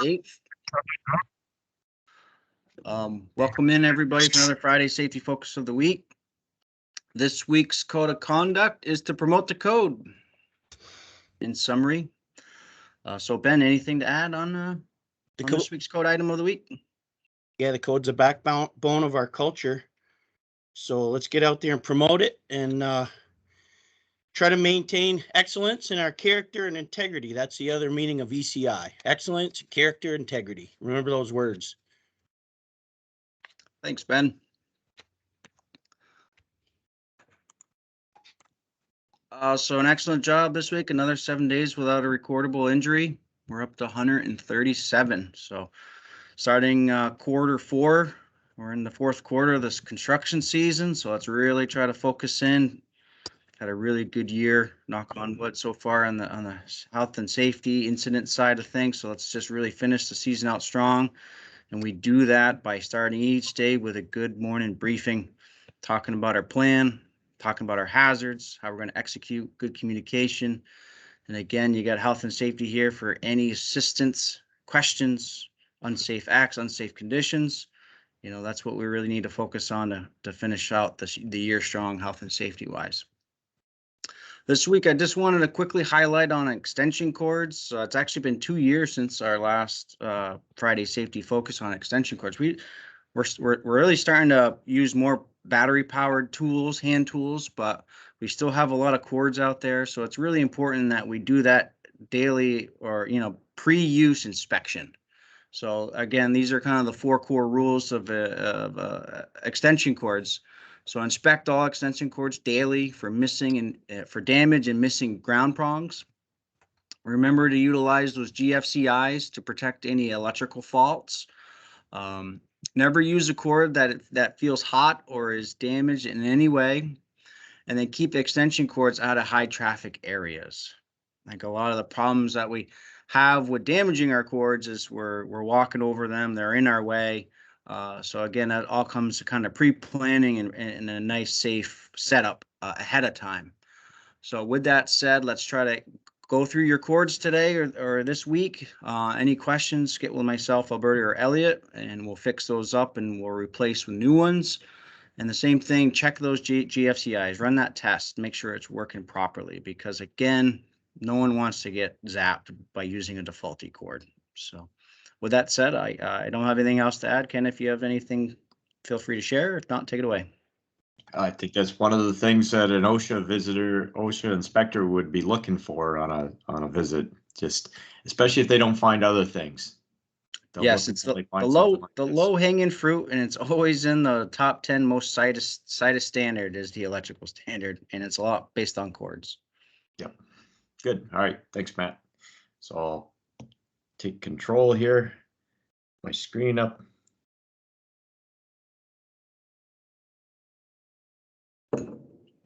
8th. Welcome in everybody for another Friday Safety Focus of the Week. This week's code of conduct is to promote the code. In summary, so Ben, anything to add on this week's code item of the week? Yeah, the code's a backbone of our culture. So let's get out there and promote it and try to maintain excellence in our character and integrity. That's the other meaning of ECI. Excellence, character, integrity. Remember those words. Thanks, Ben. So an excellent job this week. Another 7 days without a recordable injury. We're up to 137. So starting quarter 4, we're in the 4th quarter of this construction season. So let's really try to focus in. Had a really good year, knock on wood, so far on the health and safety incident side of things. So let's just really finish the season out strong. And we do that by starting each day with a good morning briefing, talking about our plan, talking about our hazards, how we're going to execute, good communication. And again, you got health and safety here for any assistance, questions, unsafe acts, unsafe conditions. You know, that's what we really need to focus on to finish out the year strong, health and safety wise. This week, I just wanted to quickly highlight on extension cords. It's actually been 2 years since our last Friday Safety Focus on extension cords. We're really starting to use more battery-powered tools, hand tools, but we still have a lot of cords out there. So it's really important that we do that daily or, pre-use inspection. So again, these are kind of the 4 core rules of extension cords. So inspect all extension cords daily for missing and for damage and missing ground prongs. Remember to utilize those GFCIs to protect any electrical faults. Never use a cord that feels hot or is damaged in any way. And then keep extension cords out of high traffic areas. Like a lot of the problems that we have with damaging our cords is we're walking over them, they're in our way. So again, that all comes to kind of pre-planning and a nice safe setup ahead of time. So with that said, let's try to go through your cords today or this week. Any questions, get with myself, Alberta, or Elliot, and we'll fix those up and we'll replace with new ones. And the same thing, check those GFCIs, run that test, make sure it's working properly, because again, no one wants to get zapped by using a defaulty cord. So with that said, I don't have anything else to add. Ken, if you have anything, feel free to share. If not, take it away. I think that's one of the things that an OSHA inspector would be looking for on a visit, just especially if they don't find other things. Yes, it's the low hanging fruit, and it's always in the top 10 most cited standard is the electrical standard, and it's a lot based on cords. Yep. Good. All right. Thanks, Matt. So I'll take control here. My screen up.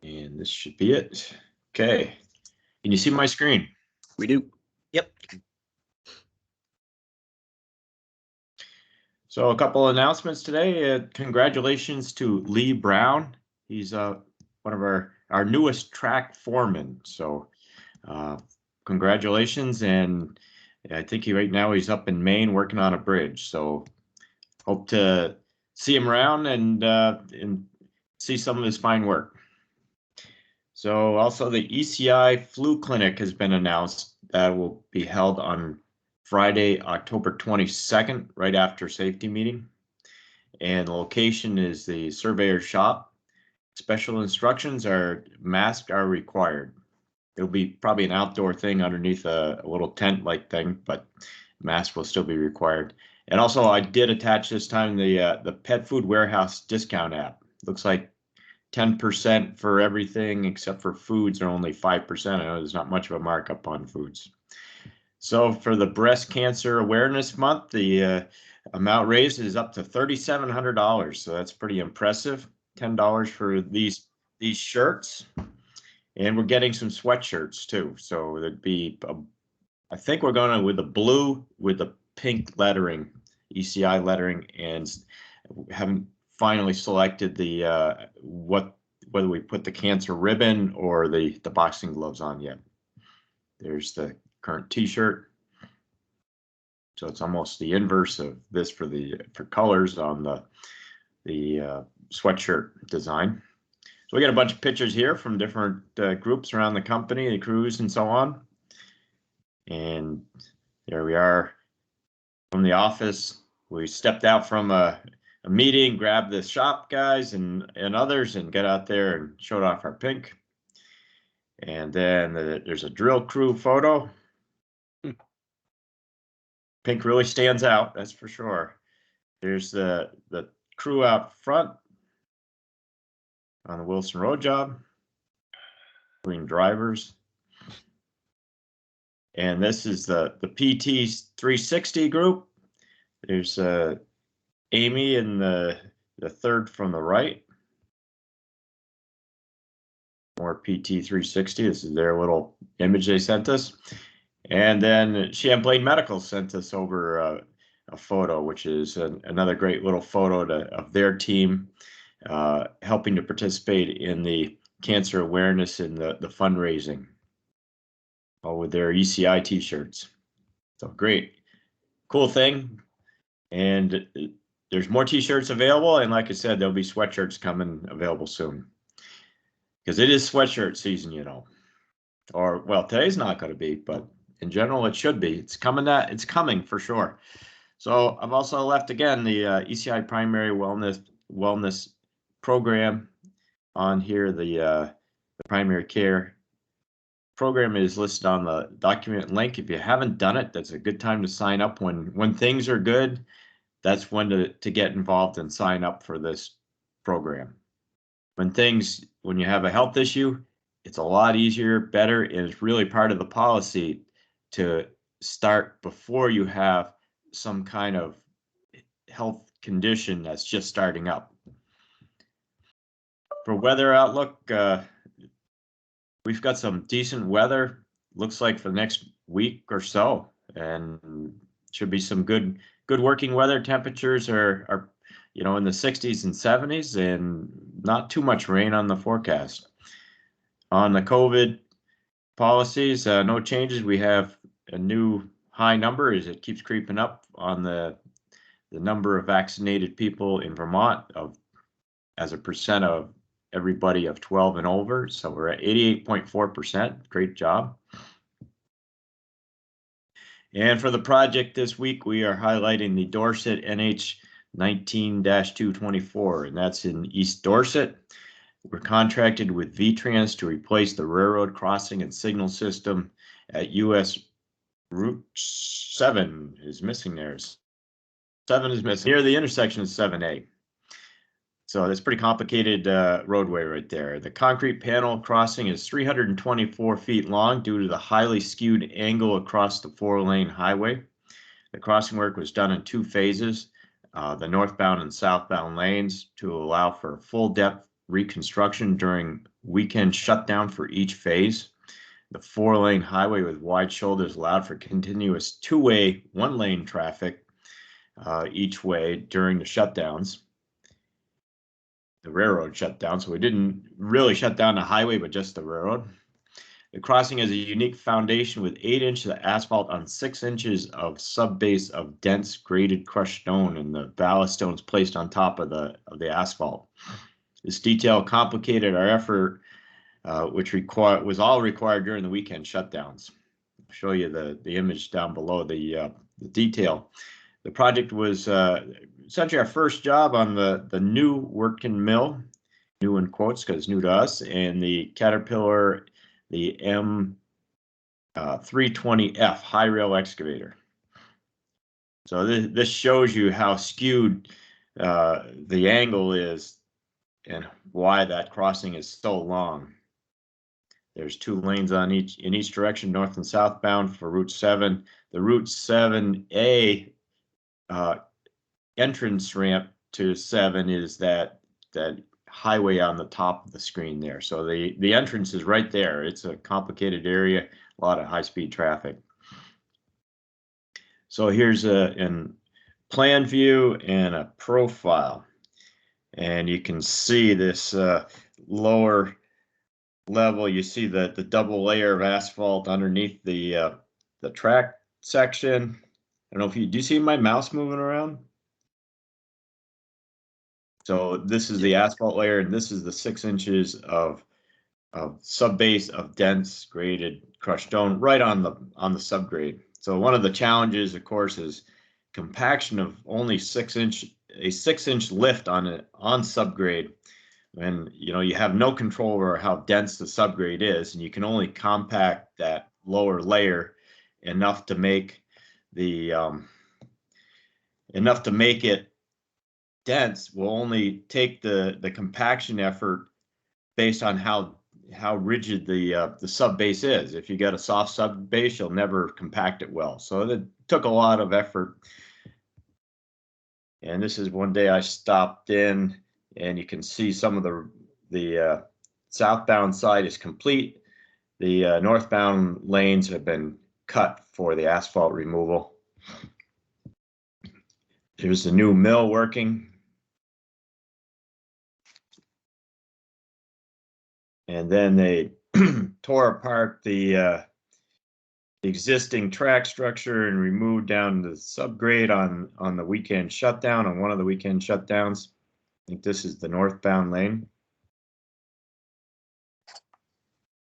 And this should be it. Okay. Can you see my screen? We do. Yep. So a couple announcements today. Congratulations to Lee Brown. He's one of our newest track foremen. So congratulations. And I think right now he's up in Maine working on a bridge. So hope to see him around and see some of his fine work. So also the ECI flu clinic has been announced that will be held on Friday, October 22nd, right after safety meeting. And the location is the surveyor's shop. Special instructions are masks are required. It'll be probably an outdoor thing underneath a little tent like thing, but masks will still be required. And also I did attach this time the Pet Food Warehouse discount app. Looks like 10% for everything except for foods are only 5%. I know there's not much of a markup on foods. So for the Breast Cancer Awareness Month, the amount raised is up to $3,700. So that's pretty impressive. $10 for these shirts. And we're getting some sweatshirts too. So there'd be, I think we're going with the blue with the pink lettering, ECI lettering, and haven't finally selected the whether we put the cancer ribbon or the boxing gloves on yet. There's the current t-shirt. So it's almost the inverse of this for colors on the sweatshirt design. So we got a bunch of pictures here from different groups around the company, the crews and so on. And there we are from the office. We stepped out from a meeting, grabbed the shop guys and others and got out there and showed off our pink. And then there's a drill crew photo. Pink really stands out, that's for sure. There's the crew out front on the Wilson Road job, including drivers. And this is the PT 360 group. There's Amy in the third from the right. More PT 360. This is their little image they sent us. And then Champlain Medical sent us over a photo, which is another great little photo of their team helping to participate in the cancer awareness and the fundraising, all with their ECI t-shirts. So great, cool thing. And there's more t-shirts available. And like I said, there'll be sweatshirts coming available soon. Because it is sweatshirt season, you know. Or, well, today's not going to be, but in general, it should be. It's coming for sure. So I've also left, again, the ECI Primary Wellness Program on here. The primary care program is listed on the document link. If you haven't done it, that's a good time to sign up. When things are good, that's when to get involved and sign up for this program. When you have a health issue, it's a lot easier, better, and it's really part of the policy to start before you have some kind of health condition that's just starting up. For weather outlook, we've got some decent weather, looks like for the next week or so, and should be some good working weather. Temperatures are in the 60s and 70s, and not too much rain on the forecast. On the COVID policies, no changes. We have a new high number as it keeps creeping up on the number of vaccinated people in Vermont as a percent of everybody of 12 and over. So we're at 88.4%. Great job. And for the project this week, we are highlighting the Dorset NH 19-224, and that's in East Dorset. We're contracted with VTrans to replace the railroad crossing and signal system at US Route 7 is missing there. 7 is missing near the intersection of 7A. So that's pretty complicated roadway right there. The concrete panel crossing is 324 feet long due to the highly skewed angle across the 4-lane highway. The crossing work was done in 2 phases, the northbound and southbound lanes, to allow for full depth reconstruction during weekend shutdown for each phase. The 4-lane highway with wide shoulders allowed for continuous 2-way, 1-lane traffic each way during the shutdowns. The railroad shut down, so we didn't really shut down the highway, but just the railroad. The crossing has a unique foundation with 8 inches of asphalt on 6 inches of subbase of dense graded crushed stone, and the ballast stones placed on top of the asphalt. This detail complicated our effort, which was all required during the weekend shutdowns. I'll show you the image down below the detail. The project was essentially our first job on the new working mill, new in quotes because it's new to us, and the Caterpillar, the M320F high rail excavator. So this shows you how skewed the angle is and why that crossing is so long. There's 2 lanes in each direction, north and southbound for Route 7. The Route 7A entrance ramp to 7 is that highway on the top of the screen there. So the entrance is right there. It's a complicated area, a lot of high-speed traffic. So here's a plan view and a profile. And you can see this lower level. You see the double layer of asphalt underneath the track section. don't know if do you see my mouse moving around? So this is the asphalt layer, and this is the 6 inches of subbase of dense graded crushed stone right on the subgrade. So one of the challenges, of course, is compaction of only 6-inch lift on subgrade. When you have no control over how dense the subgrade is, and you can only compact that lower layer enough to make the it dense, will only take the compaction effort based on how rigid the sub base is. If you got a soft sub base, you'll never compact it well. So it took a lot of effort. And this is one day I stopped in, and you can see some of the southbound side is complete. The northbound lanes have been cut for the asphalt removal. There's the new mill working. And then they tore apart the existing track structure and removed down the subgrade on the weekend shutdown, on one of the weekend shutdowns. I think this is the northbound lane.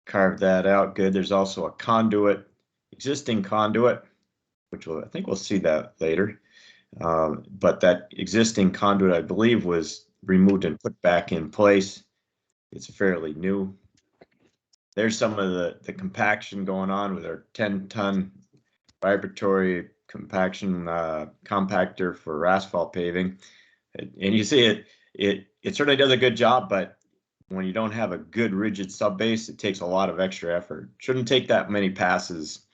Carved that out good. There's also a conduit, existing conduit, which I think we'll see that later. But that existing conduit, I believe, was removed and put back in place. It's fairly new. There's some of the compaction going on with our 10-ton vibratory compaction compactor for asphalt paving. And you see it certainly does a good job, but when you don't have a good rigid subbase, it takes a lot of extra effort. Shouldn't take that many passes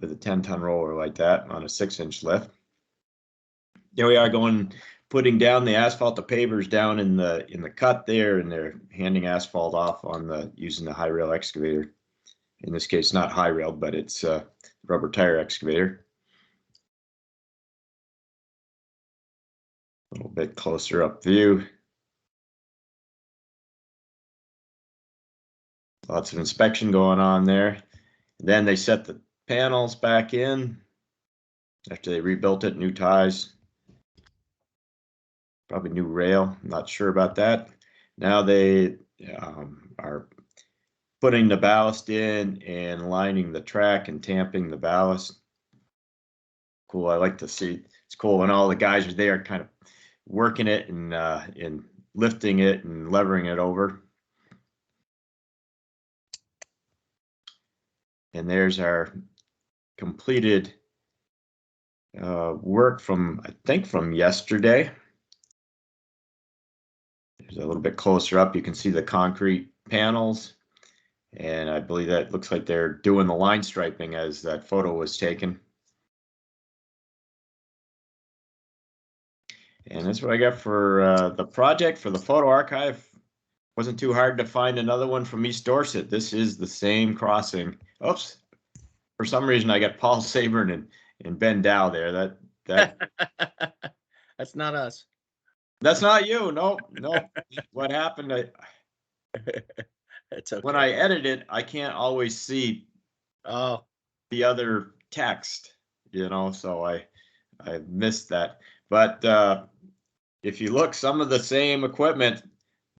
with a 10-ton roller like that on a 6-inch lift. There we are putting down the asphalt. The pavers down in the cut there, and they're handing asphalt off using the high rail excavator. In this case, not high rail, but it's a rubber tire excavator. A little bit closer up view. Lots of inspection going on there. And then they set the panels back in after they rebuilt it, new ties. Probably new rail, I'm not sure about that. Now they are putting the ballast in and lining the track and tamping the ballast. Cool, I like to see. It's cool when all the guys are there kind of working it and lifting it and levering it over. And there's our completed work from, I think, from yesterday. There's a little bit closer up. You can see the concrete panels. And I believe that looks like they're doing the line striping as that photo was taken. And that's what I got for the project. For the photo archive, wasn't too hard to find another one from East Dorset. This is the same crossing. Oops. For some reason, I got Paul Sabern and Ben Dow there. That That's not us. That's not you. No. What happened? It's okay. When I edit it, I can't always see the other text, so I missed that. But if you look, some of the same equipment,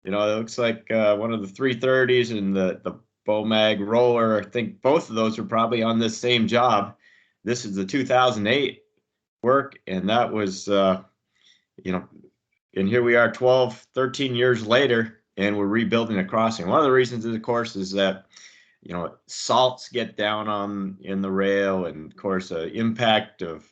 it looks like one of the 330s and the Bomag roller. I think both of those are probably on this same job. This is the 2008 work, and that was, and here we are 13 years later, and we're rebuilding a crossing. One of the reasons, of course, is that, salts get down in the rail, and of course, impact of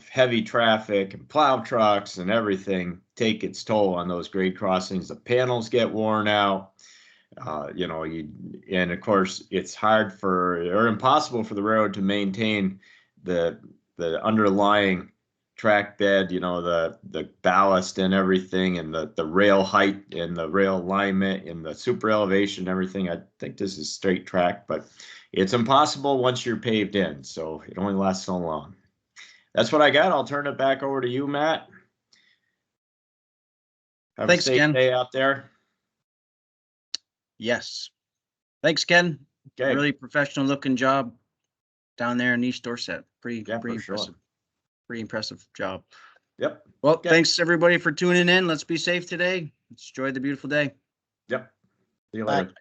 heavy traffic and plow trucks and everything take its toll on those grade crossings. The panels get worn out. And of course, it's hard or impossible for the railroad to maintain the underlying track bed, the ballast and everything, and the rail height and the rail alignment and the super elevation and everything. I think this is straight track, but it's impossible once you're paved in. So it only lasts so long. That's what I got. I'll turn it back over to you, Matt. Have Thanks, a safe Ken. day out there. Yes. Thanks, Ken. Okay. Really professional looking job down there in East Dorset. Pretty Yeah, for sure. impressive. pretty impressive job. Yep. Well, Okay. thanks everybody for tuning in. Let's be safe today. Let's enjoy the beautiful day. Yep. See you Bye. later.